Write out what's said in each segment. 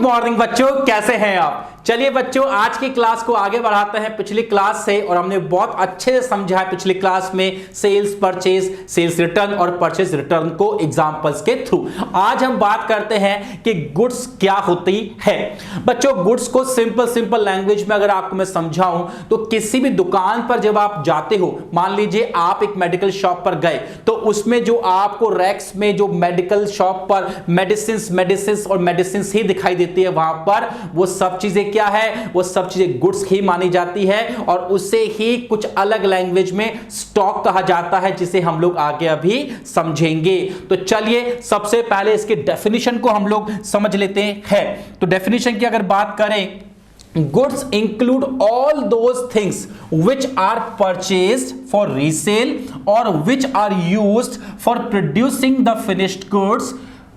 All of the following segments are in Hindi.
मॉर्निंग बच्चों, कैसे हैं आप। चलिए बच्चों, आज की क्लास को आगे बढ़ाते हैं पिछली क्लास से, और हमने बहुत अच्छे से समझा है पिछली क्लास में सेल्स परचेज, सेल्स रिटर्न और परचेज रिटर्न को एग्जांपल्स के थ्रू। आज हम बात करते हैं कि गुड्स क्या होती है। बच्चों, गुड्स को सिंपल लैंग्वेज में अगर आपको मैं समझाऊं तो किसी भी दुकान पर जब आप जाते हो, मान लीजिए आप एक मेडिकल शॉप पर गए, तो उसमें जो आपको रैक्स में जो मेडिकल शॉप पर मेडिसिन ही दिखाई देती है, वहां पर वो सब चीजें क्या है, वो सब चीजें गुड्स ही मानी जाती है, और उसे ही कुछ अलग लैंग्वेज में स्टॉक कहा जाता है, जिसे हम लोग आगे अभी समझेंगे। तो चलिए सबसे पहले इसके डेफिनेशन को हम लोग समझ लेते हैं। तो डेफिनेशन की अगर बात करें, goods include all those things which are purchased for resale or which are used for producing the finished goods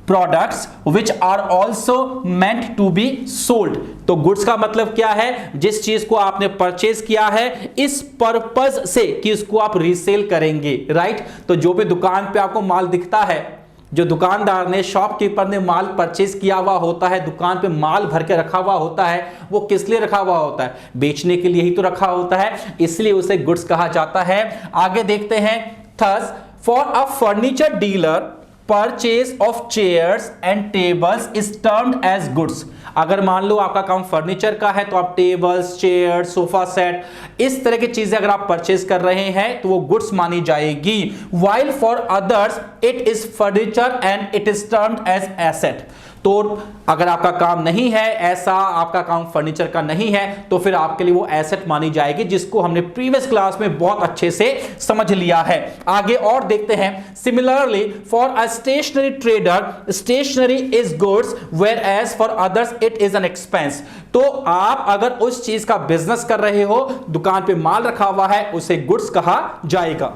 products which are also meant to be sold। तो गुड्स का मतलब क्या है, जिस चीज को आपने परचेज किया है इस पर्पस से कि इसको आप रीसेल करेंगे, राइट। तो जो भी दुकान पे आपको माल दिखता है, जो दुकानदार ने, शॉपकीपर ने माल परचेज किया हुआ होता है, दुकान पे माल भर के रखा हुआ होता है, वो किस लिए रखा हुआ होता है, बेचने के लिए ही तो रखा होता है, इसलिए उसे गुड्स कहा जाता है। आगे देखते हैं, thus for a furniture dealer purchase of chairs and tables is termed as goods. अगर मान लो आपका काम फर्नीचर का है, तो आप टेबल्स, चेयर, सोफा सेट, इस तरह की चीजें अगर आप परचेज कर रहे हैं तो वो गुड्स मानी जाएगी। While for others it is furniture and it is termed as asset. तो अगर आपका काम नहीं है ऐसा, आपका काम फर्नीचर का नहीं है, तो फिर आपके लिए वो एसेट मानी जाएगी, जिसको हमने प्रीवियस क्लास में बहुत अच्छे से समझ लिया है। आगे और देखते हैं, similarly for a stationery trader stationery is goods whereas for others it is an expense. तो आप अगर उस चीज का बिजनेस कर रहे हो, दुकान पे माल रखा हुआ है, उसे गुड्स कहा जाएगा।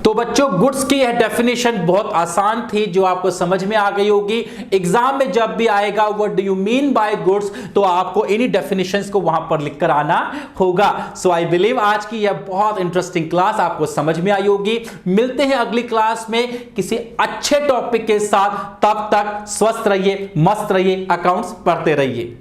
तो बच्चों, गुड्स की यह डेफिनेशन बहुत आसान थी, जो आपको समझ में आ गई होगी। एग्जाम में जब भी आएगा what do you mean by goods, तो आपको इन्हीं डेफिनेशंस को वहां पर लिखकर आना होगा। सो आई बिलीव आज की यह बहुत इंटरेस्टिंग क्लास आपको समझ में आई होगी। मिलते हैं अगली क्लास में किसी अच्छे टॉपिक के साथ। तब तक स्वस्थ रहिए, मस्त रहिए, अकाउंट्स पढ़ते रहिए।